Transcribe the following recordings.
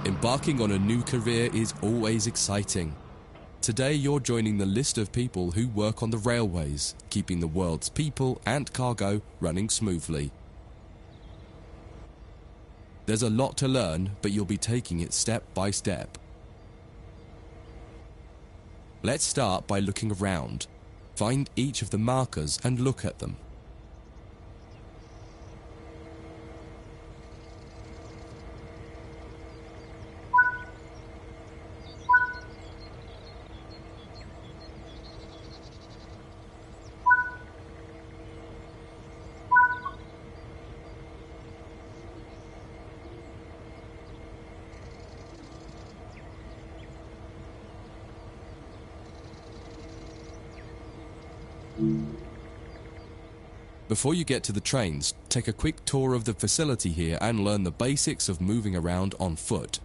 Embarking on a new career is always exciting. Today you're joining the list of people who work on the railways, keeping the world's people and cargo running smoothly. There's a lot to learn, but you'll be taking it step by step. Let's start by looking around. Find each of the markers and look at them. Before you get to the trains, take a quick tour of the facility here and learn the basics of moving around on foot.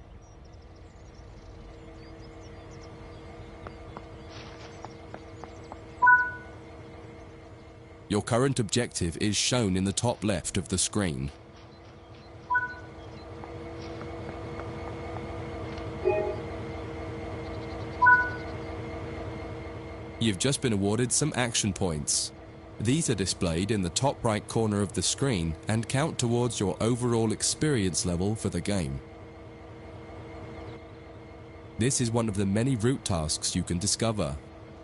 Your current objective is shown in the top left of the screen. You've just been awarded some action points. These are displayed in the top right corner of the screen and count towards your overall experience level for the game. This is one of the many route tasks you can discover.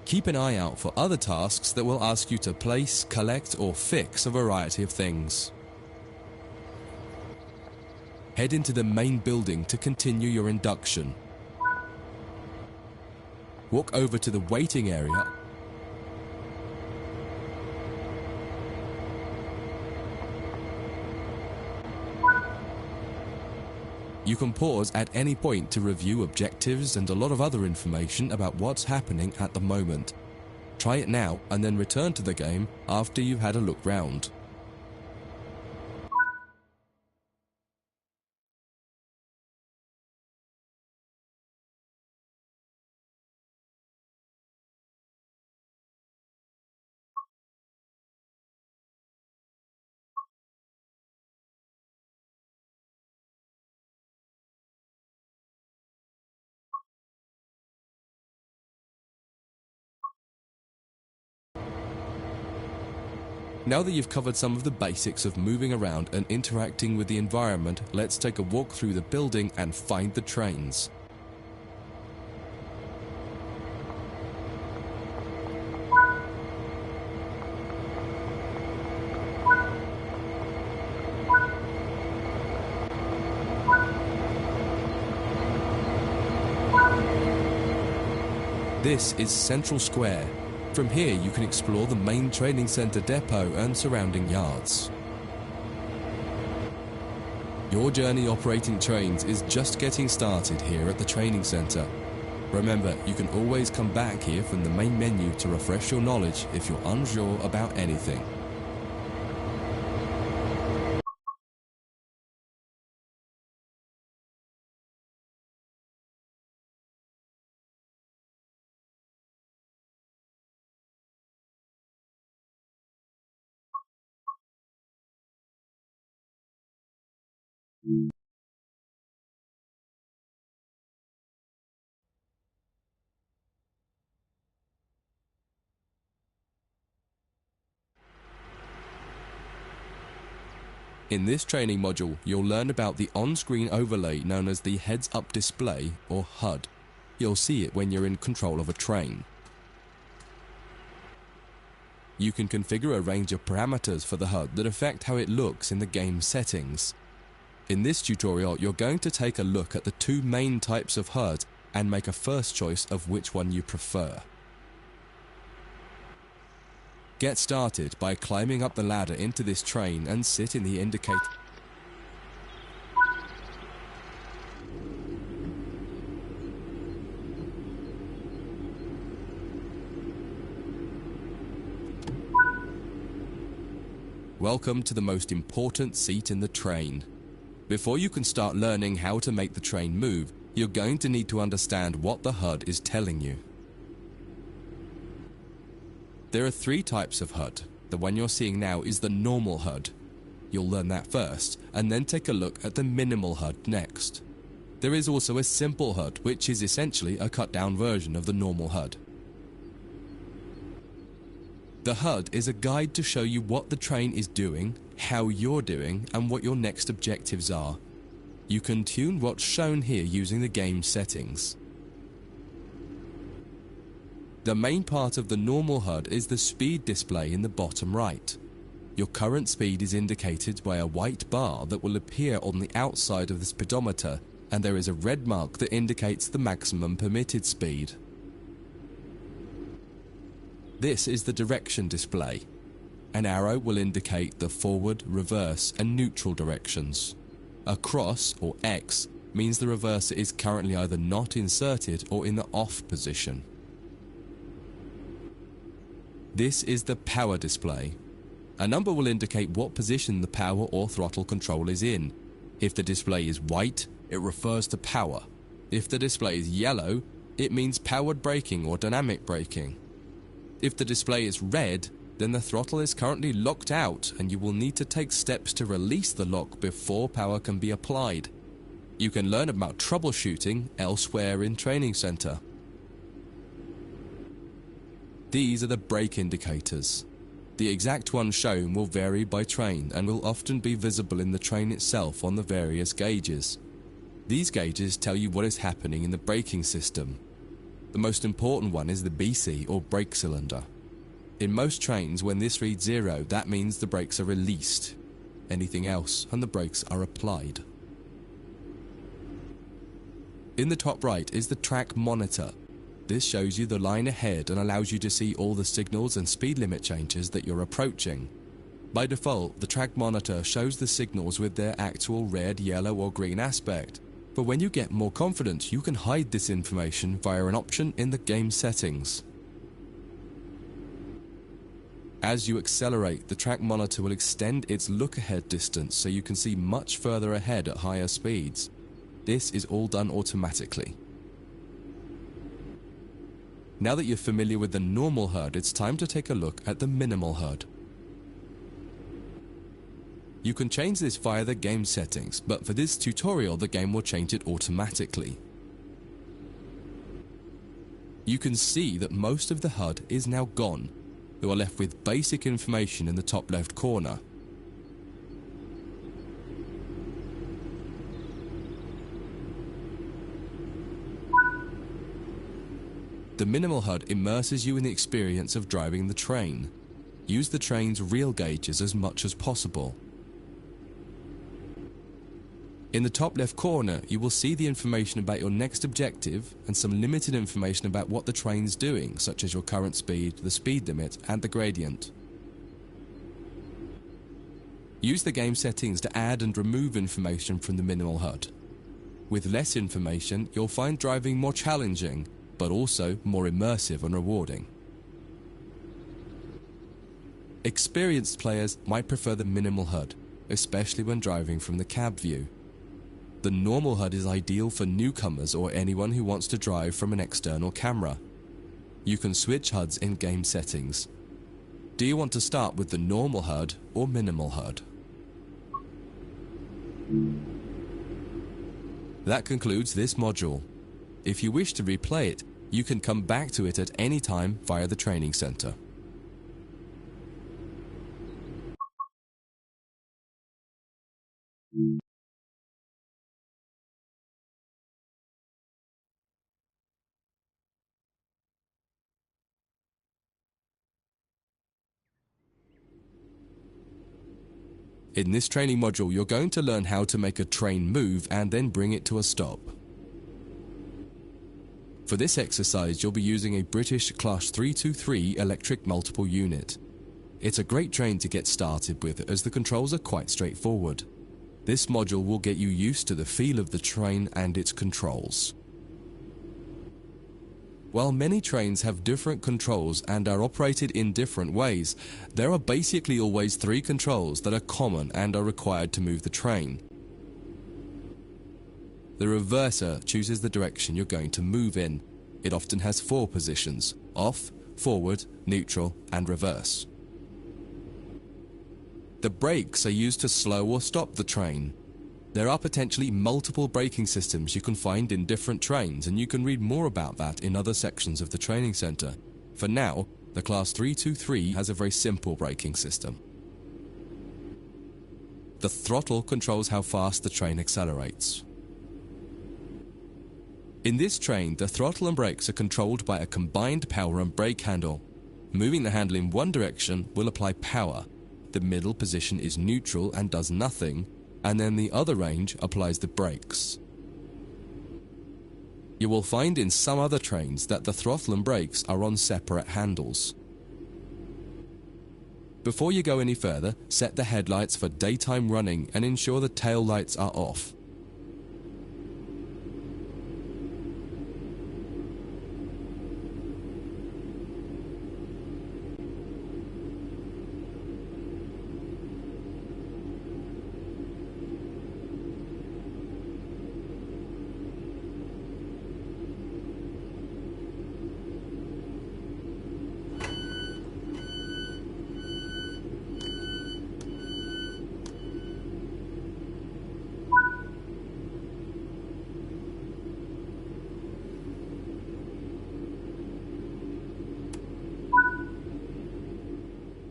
Keep an eye out for other tasks that will ask you to place, collect, or fix a variety of things. Head into the main building to continue your induction. Walk over to the waiting area . You can pause at any point to review objectives and a lot of other information about what's happening at the moment. Try it now and then return to the game after you've had a look round. Now that you've covered some of the basics of moving around and interacting with the environment, let's take a walk through the building and find the trains. This is Central Square. From here you can explore the main training centre depot and surrounding yards. Your journey operating trains is just getting started here at the training centre. Remember, you can always come back here from the main menu to refresh your knowledge if you're unsure about anything. In this training module, you'll learn about the on-screen overlay known as the heads-up display, or HUD. You'll see it when you're in control of a train. You can configure a range of parameters for the HUD that affect how it looks in the game settings. In this tutorial, you're going to take a look at the two main types of HUD and make a first choice of which one you prefer. Get started by climbing up the ladder into this train and sit in the indicator. Welcome to the most important seat in the train. Before you can start learning how to make the train move, you're going to need to understand what the HUD is telling you. There are three types of HUD. The one you're seeing now is the normal HUD. You'll learn that first, and then take a look at the minimal HUD next. There is also a simple HUD, which is essentially a cut-down version of the normal HUD. The HUD is a guide to show you what the train is doing, how you're doing, and what your next objectives are. You can tune what's shown here using the game settings. The main part of the normal HUD is the speed display in the bottom right. Your current speed is indicated by a white bar that will appear on the outside of the speedometer, and there is a red mark that indicates the maximum permitted speed. This is the direction display. An arrow will indicate the forward, reverse, and neutral directions. A cross, or X, means the reverser is currently either not inserted or in the off position. This is the power display. A number will indicate what position the power or throttle control is in. If the display is white, it refers to power. If the display is yellow, it means powered braking or dynamic braking. If the display is red, then the throttle is currently locked out and you will need to take steps to release the lock before power can be applied. You can learn about troubleshooting elsewhere in Training Center. These are the brake indicators. The exact one shown will vary by train and will often be visible in the train itself on the various gauges. These gauges tell you what is happening in the braking system. The most important one is the BC, or brake cylinder. In most trains, when this reads 0, that means the brakes are released. Anything else and the brakes are applied. In the top right is the track monitor. This shows you the line ahead and allows you to see all the signals and speed limit changes that you're approaching. By default, the track monitor shows the signals with their actual red, yellow, or green aspect. But when you get more confident, you can hide this information via an option in the game settings. As you accelerate, the track monitor will extend its look-ahead distance so you can see much further ahead at higher speeds. This is all done automatically. Now that you're familiar with the normal HUD, it's time to take a look at the minimal HUD. You can change this via the game settings, but for this tutorial the game will change it automatically. You can see that most of the HUD is now gone. You are left with basic information in the top left corner. The minimal HUD immerses you in the experience of driving the train. Use the train's real gauges as much as possible. In the top left corner, you will see the information about your next objective and some limited information about what the train's doing, such as your current speed, the speed limit, and the gradient. Use the game settings to add and remove information from the minimal HUD. With less information, you'll find driving more challenging, but also more immersive and rewarding. Experienced players might prefer the minimal HUD, especially when driving from the cab view. The normal HUD is ideal for newcomers or anyone who wants to drive from an external camera. You can switch HUDs in game settings. Do you want to start with the normal HUD or minimal HUD? That concludes this module. If you wish to replay it, you can come back to it at any time via the training center. In this training module, you're going to learn how to make a train move and then bring it to a stop. For this exercise, you'll be using a British Class 323 electric multiple unit. It's a great train to get started with as the controls are quite straightforward. This module will get you used to the feel of the train and its controls. While many trains have different controls and are operated in different ways, there are basically always 3 controls that are common and are required to move the train. The reverser chooses the direction you're going to move in. It often has 4 positions: off, forward, neutral, and reverse. The brakes are used to slow or stop the train. There are potentially multiple braking systems you can find in different trains, and you can read more about that in other sections of the training center. For now, the Class 323 has a very simple braking system. The throttle controls how fast the train accelerates. In this train, the throttle and brakes are controlled by a combined power and brake handle. Moving the handle in one direction will apply power. The middle position is neutral and does nothing, and then the other range applies the brakes. You will find in some other trains that the throttle and brakes are on separate handles. Before you go any further, set the headlights for daytime running and ensure the tail lights are off.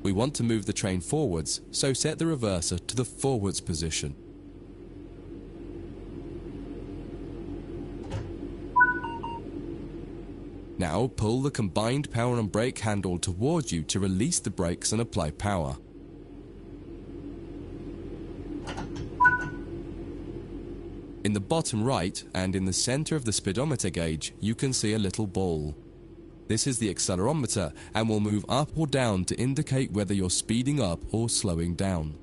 We want to move the train forwards, so set the reverser to the forwards position. Now pull the combined power and brake handle towards you to release the brakes and apply power. In the bottom right and in the center of the speedometer gauge, you can see a little ball. This is the accelerometer and will move up or down to indicate whether you're speeding up or slowing down.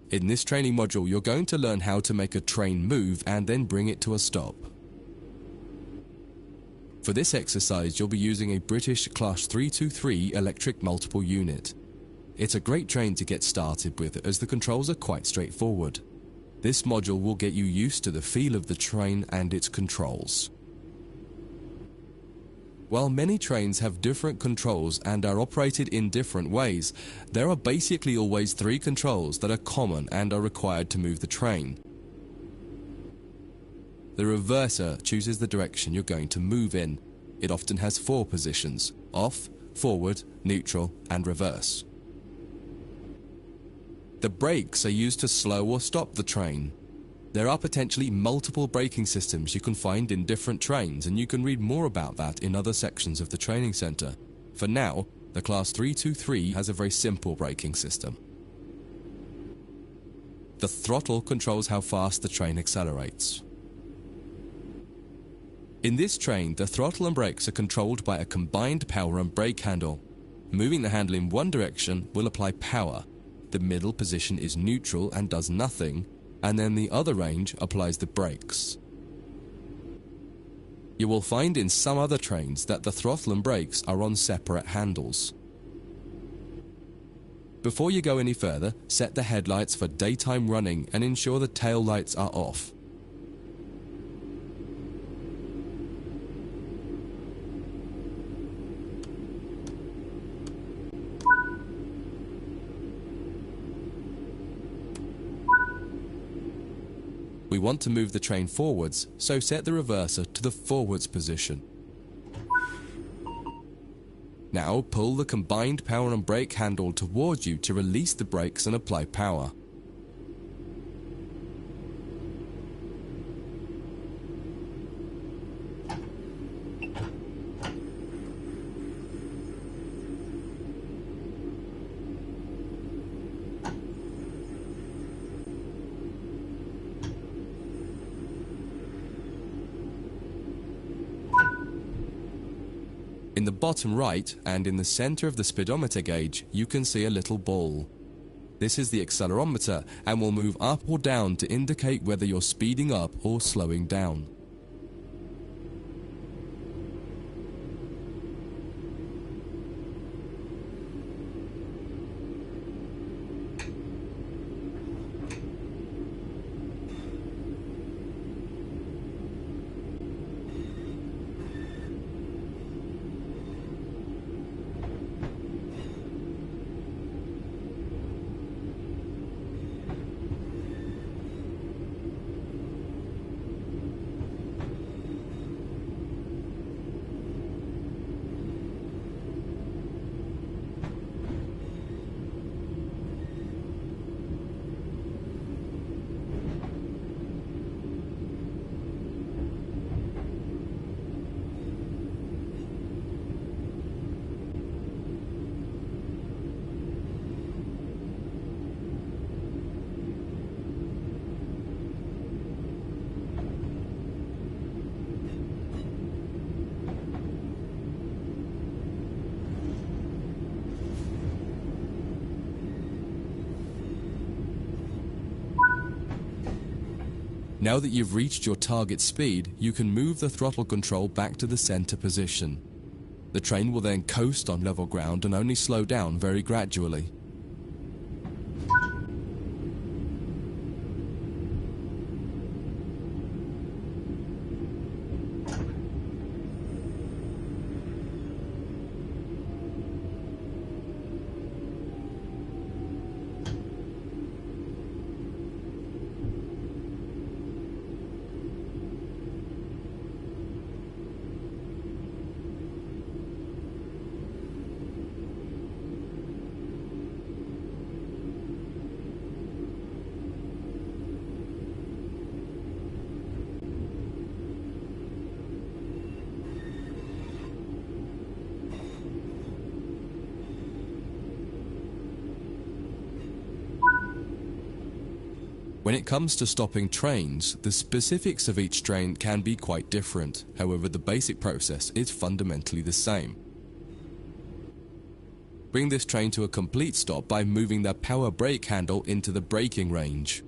In this training module, you're going to learn how to make a train move and then bring it to a stop. For this exercise, you'll be using a British Class 323 electric multiple unit. It's a great train to get started with as the controls are quite straightforward. This module will get you used to the feel of the train and its controls. While many trains have different controls and are operated in different ways, there are basically always three controls that are common and are required to move the train. The reverser chooses the direction you're going to move in. It often has 4 positions: off, forward, neutral, and reverse. The brakes are used to slow or stop the train. There are potentially multiple braking systems you can find in different trains, and you can read more about that in other sections of the training centre. For now, the Class 323 has a very simple braking system. The throttle controls how fast the train accelerates. In this train, the throttle and brakes are controlled by a combined power and brake handle. Moving the handle in one direction will apply power. The middle position is neutral and does nothing, and then the other range applies the brakes. You will find in some other trains that the throttle and brakes are on separate handles. Before you go any further, set the headlights for daytime running and ensure the tail lights are off. We want to move the train forwards, so set the reverser to the forwards position. Now pull the combined power and brake handle towards you to release the brakes and apply power. In the bottom right and in the center of the speedometer gauge, you can see a little ball. This is the accelerometer and will move up or down to indicate whether you're speeding up or slowing down. Now that you've reached your target speed, you can move the throttle control back to the center position. The train will then coast on level ground and only slow down very gradually. When it comes to stopping trains, the specifics of each train can be quite different. However, the basic process is fundamentally the same. Bring this train to a complete stop by moving the power brake handle into the braking range.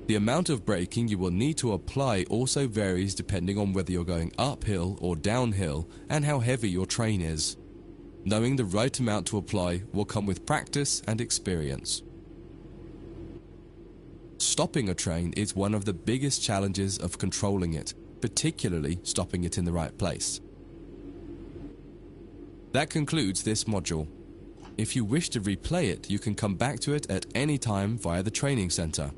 The amount of braking you will need to apply also varies depending on whether you're going uphill or downhill and how heavy your train is. Knowing the right amount to apply will come with practice and experience. Stopping a train is one of the biggest challenges of controlling it, particularly stopping it in the right place. That concludes this module. If you wish to replay it, you can come back to it at any time via the training center.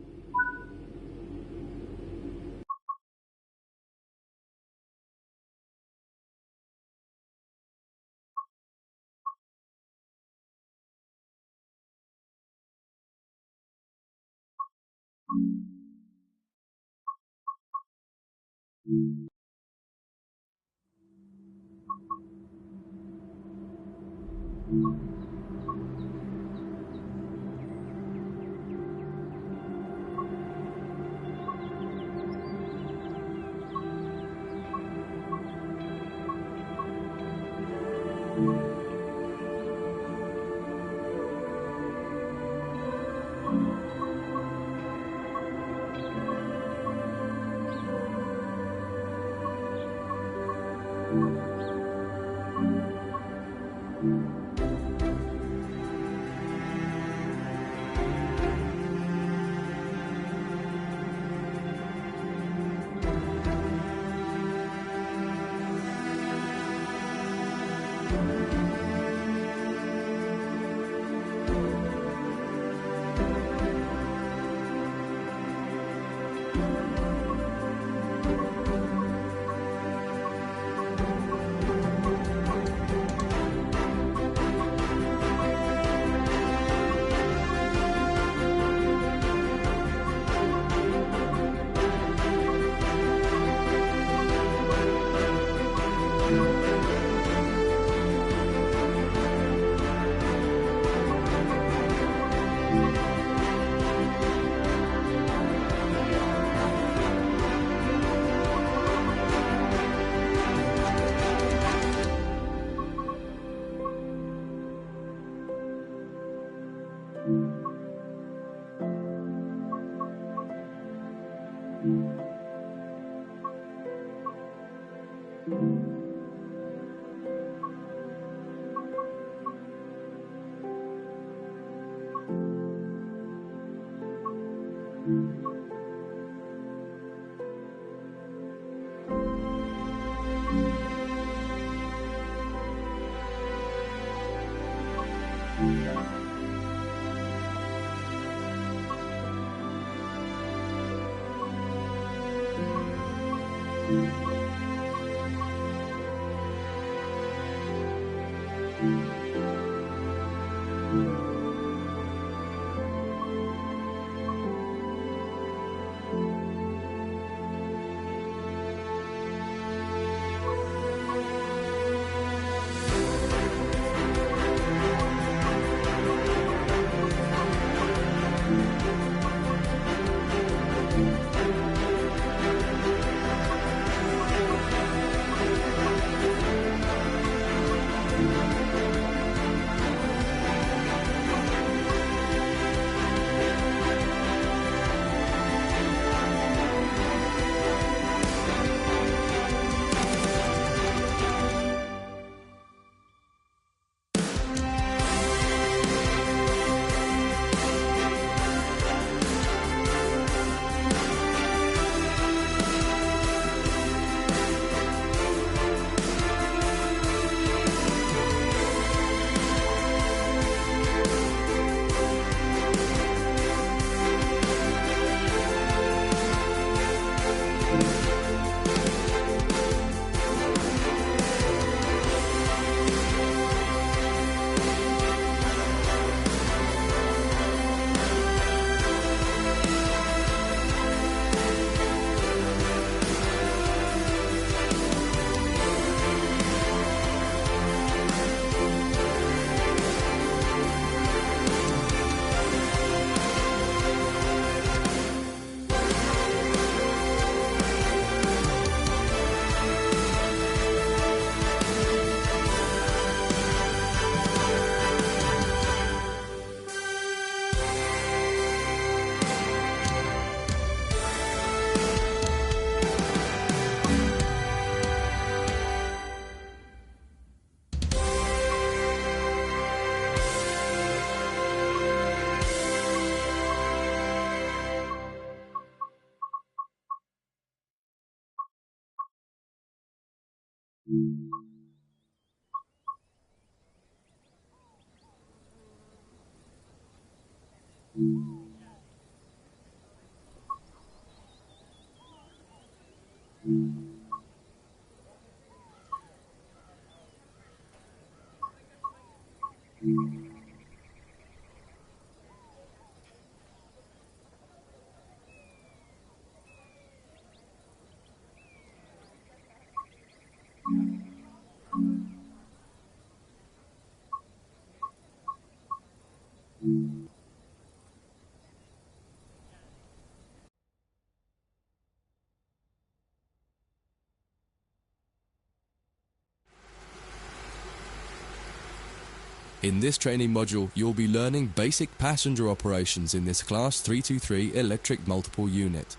In this training module, you'll be learning basic passenger operations in this Class 323 electric multiple unit.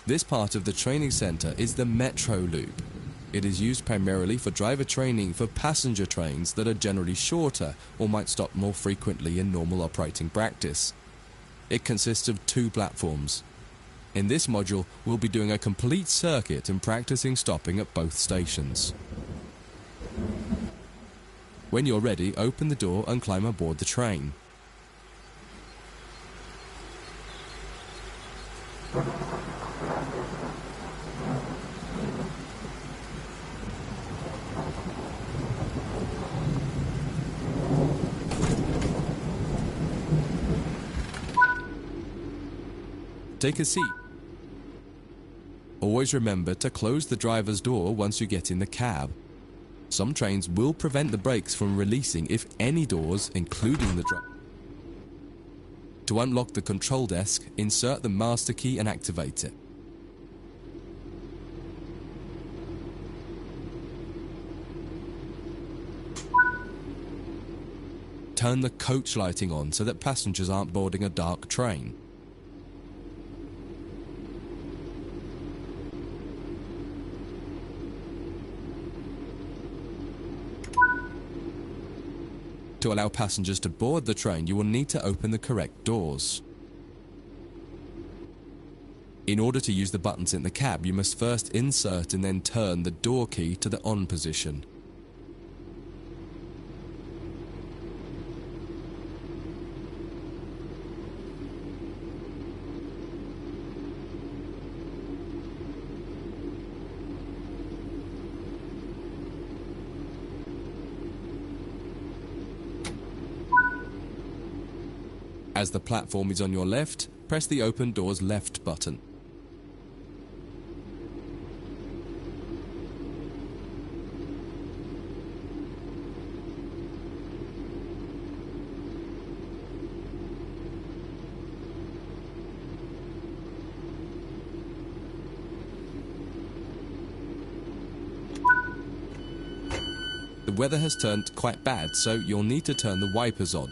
This part of the training centre is the Metro Loop. It is used primarily for driver training for passenger trains that are generally shorter or might stop more frequently in normal operating practice. It consists of 2 platforms. In this module, we'll be doing a complete circuit and practicing stopping at both stations. When you're ready, open the door and climb aboard the train. Take a seat. Always remember to close the driver's door once you get in the cab. Some trains will prevent the brakes from releasing if any doors, including the driver. To unlock the control desk, insert the master key and activate it. Turn the coach lighting on so that passengers aren't boarding a dark train. To allow passengers to board the train, you will need to open the correct doors. In order to use the buttons in the cab, you must first insert and then turn the door key to the on position. As the platform is on your left, press the open doors left button. The weather has turned quite bad, so you'll need to turn the wipers on.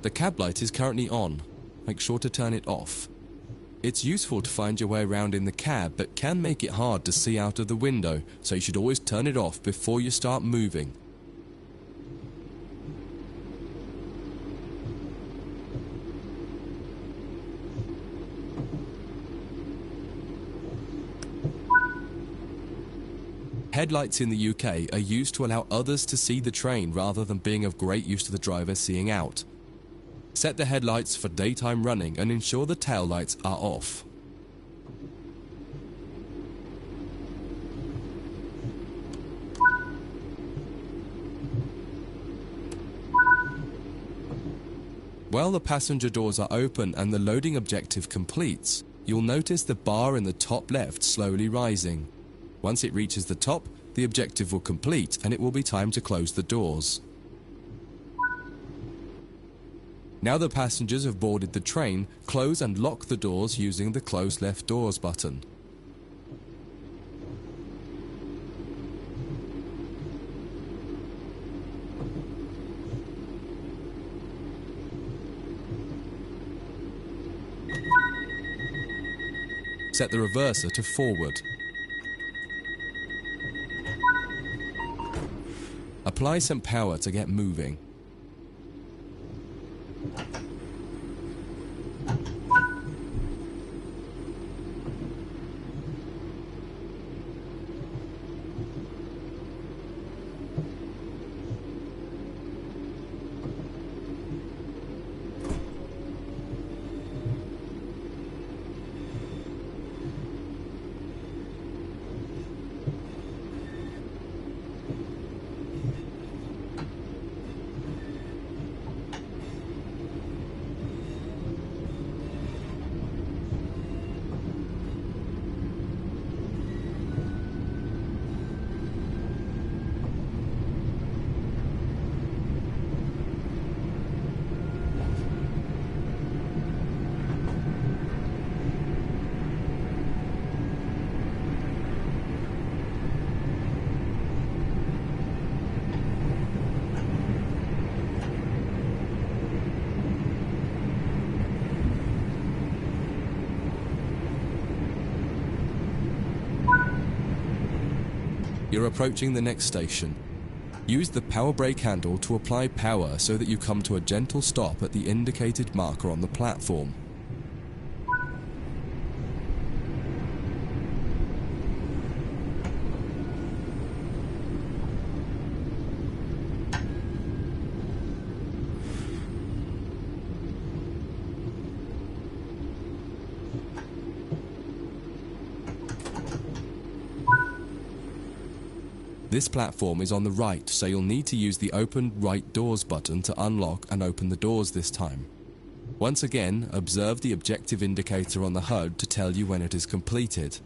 The cab light is currently on. Make sure to turn it off. It's useful to find your way around in the cab, but can make it hard to see out of the window, so you should always turn it off before you start moving. Headlights in the UK are used to allow others to see the train rather than being of great use to the driver seeing out. Set the headlights for daytime running and ensure the tail lights are off. While the passenger doors are open and the loading objective completes, you'll notice the bar in the top left slowly rising. Once it reaches the top, the objective will complete and it will be time to close the doors. Now the passengers have boarded the train, close and lock the doors using the Close Left Doors button. Set the reverser to forward. Apply some power to get moving. You're approaching the next station. Use the power brake handle to apply power so that you come to a gentle stop at the indicated marker on the platform. This platform is on the right, so you'll need to use the Open Right Doors button to unlock and open the doors this time. Once again, observe the objective indicator on the HUD to tell you when it is completed.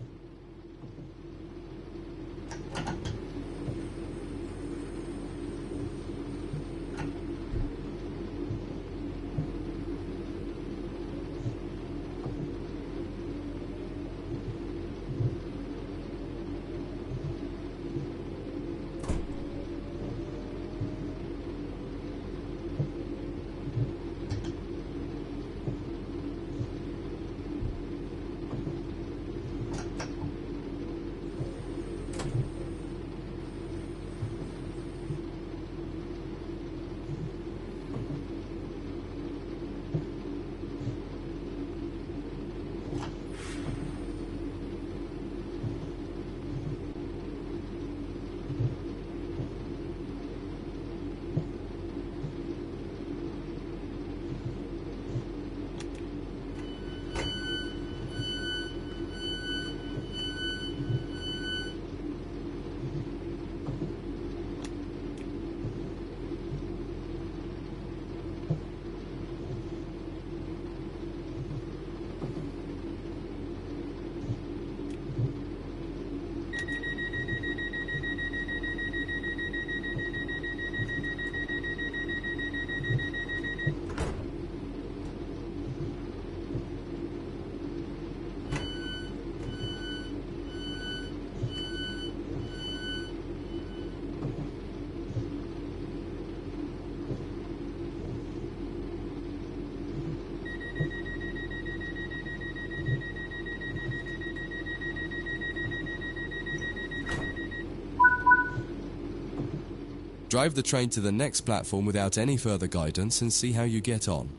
Drive the train to the next platform without any further guidance and see how you get on.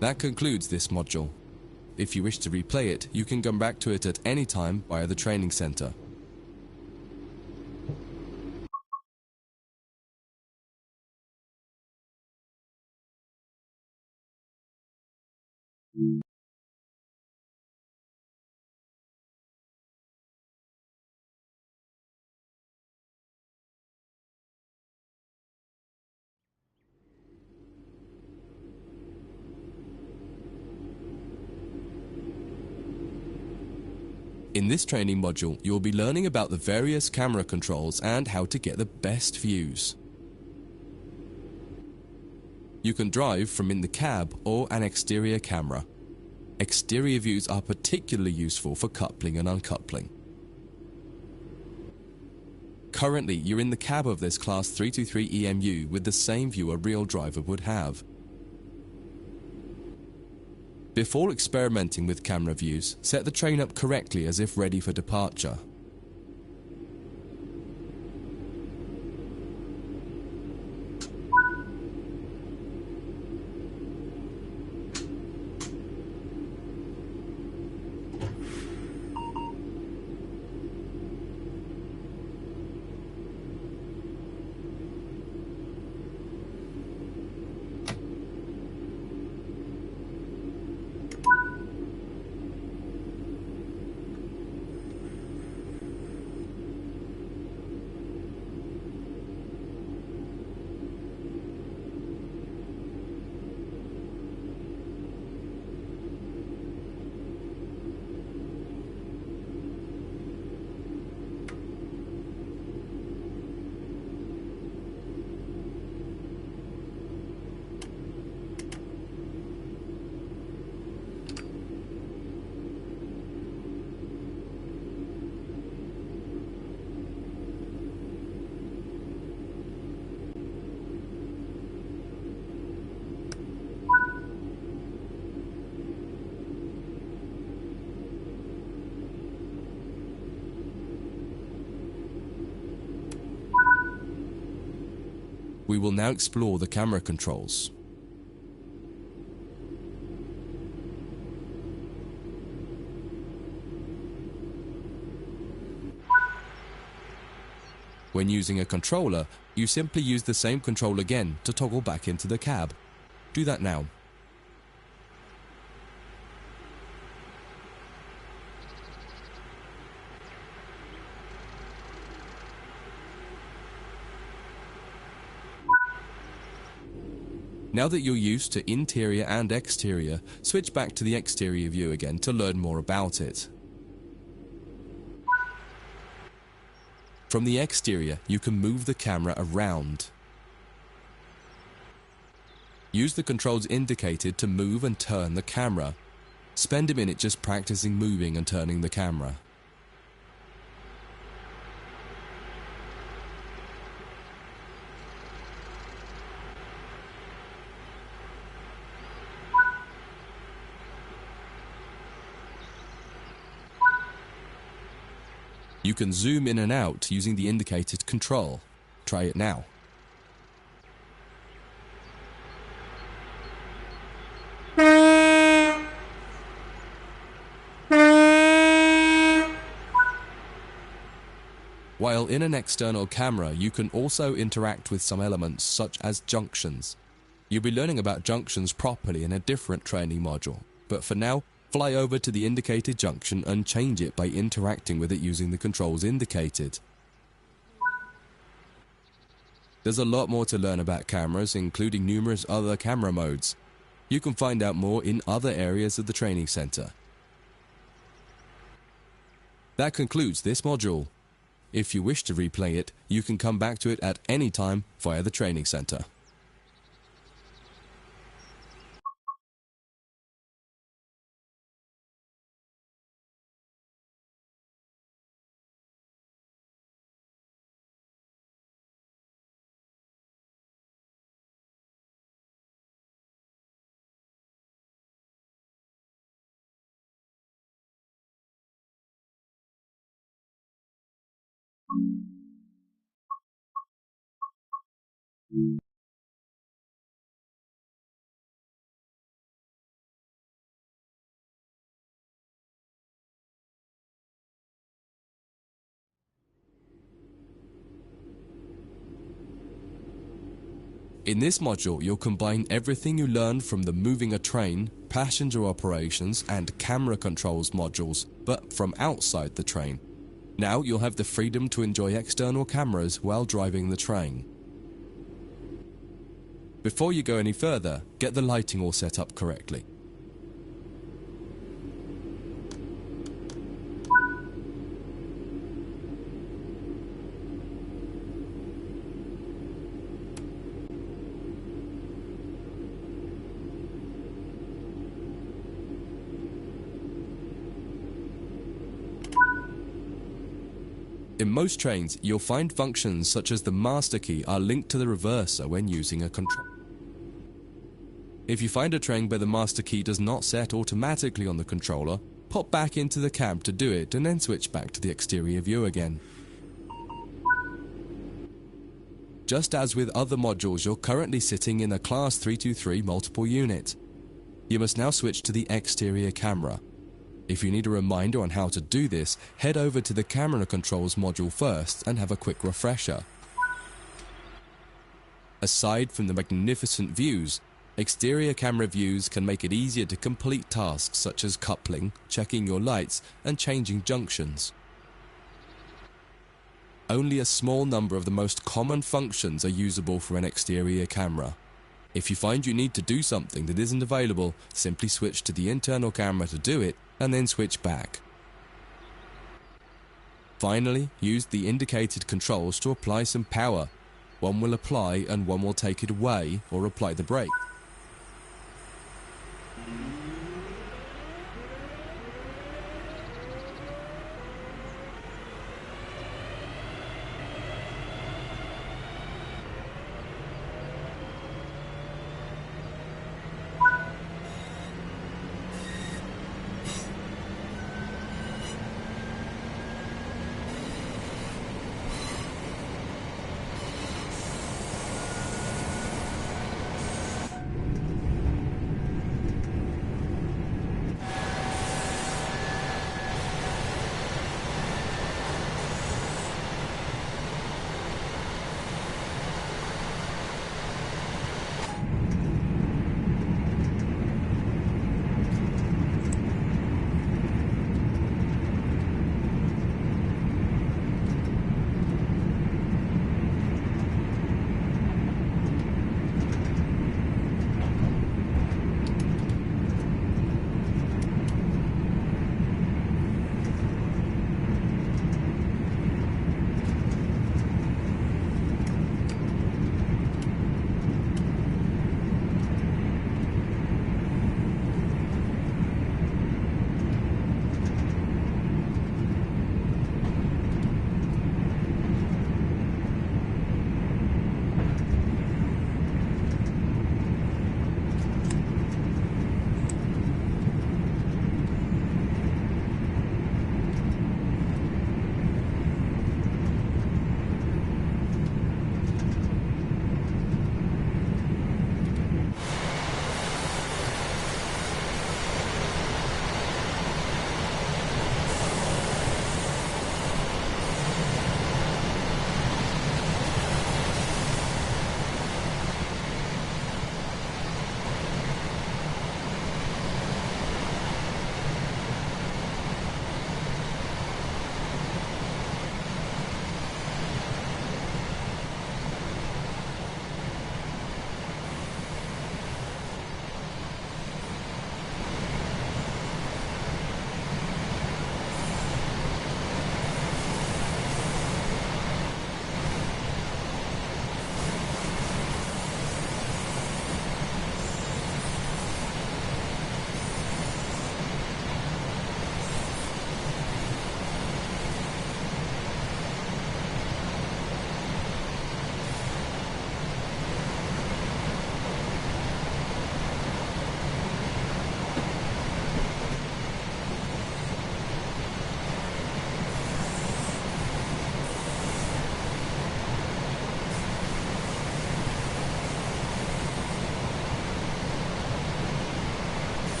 That concludes this module. If you wish to replay it, you can come back to it at any time via the training center. In this training module, you'll be learning about the various camera controls and how to get the best views. You can drive from in the cab or an exterior camera. Exterior views are particularly useful for coupling and uncoupling. Currently, you're in the cab of this Class 323 EMU with the same view a real driver would have. Before experimenting with camera views, set the train up correctly as if ready for departure. We will now explore the camera controls. When using a controller, you simply use the same control again to toggle back into the cab. Do that now. Now that you're used to interior and exterior, switch back to the exterior view again to learn more about it. From the exterior, you can move the camera around. Use the controls indicated to move and turn the camera. Spend a minute just practicing moving and turning the camera. You can zoom in and out using the indicated control. Try it now. While in an external camera, you can also interact with some elements such as junctions. You'll be learning about junctions properly in a different training module, but for now, fly over to the indicated junction and change it by interacting with it using the controls indicated. There's a lot more to learn about cameras, including numerous other camera modes. You can find out more in other areas of the training center. That concludes this module. If you wish to replay it, you can come back to it at any time via the training center. In this module, you'll combine everything you learned from the moving a train, passenger operations, and camera controls modules, but from outside the train. Now you'll have the freedom to enjoy external cameras while driving the train. Before you go any further, get the lighting all set up correctly. In most trains, you'll find functions such as the master key are linked to the reverser when using a control. If you find a train where the master key does not set automatically on the controller, pop back into the cab to do it and then switch back to the exterior view again. Just as with other modules, you're currently sitting in a Class 323 multiple unit. You must now switch to the exterior camera. If you need a reminder on how to do this, head over to the camera controls module first and have a quick refresher. Aside from the magnificent views, exterior camera views can make it easier to complete tasks such as coupling, checking your lights, and changing junctions. Only a small number of the most common functions are usable for an exterior camera. If you find you need to do something that isn't available, simply switch to the internal camera to do it, and then switch back. Finally, use the indicated controls to apply some power. One will apply and one will take it away or apply the brake.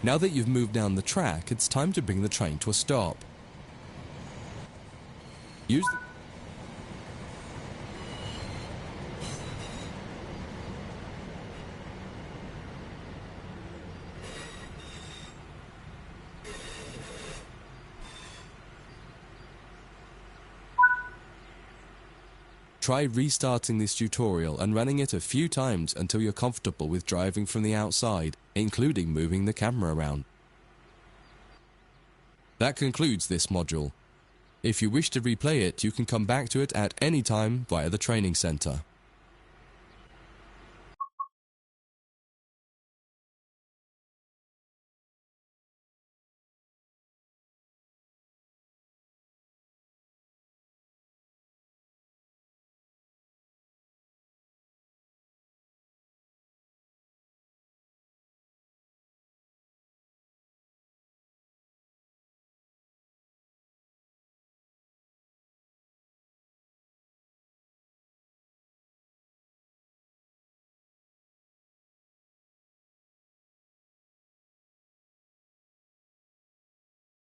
Now that you've moved down the track, it's time to bring the train to a stop. Use the Try restarting this tutorial and running it a few times until you're comfortable with driving from the outside, including moving the camera around. That concludes this module. If you wish to replay it, you can come back to it at any time via the training center.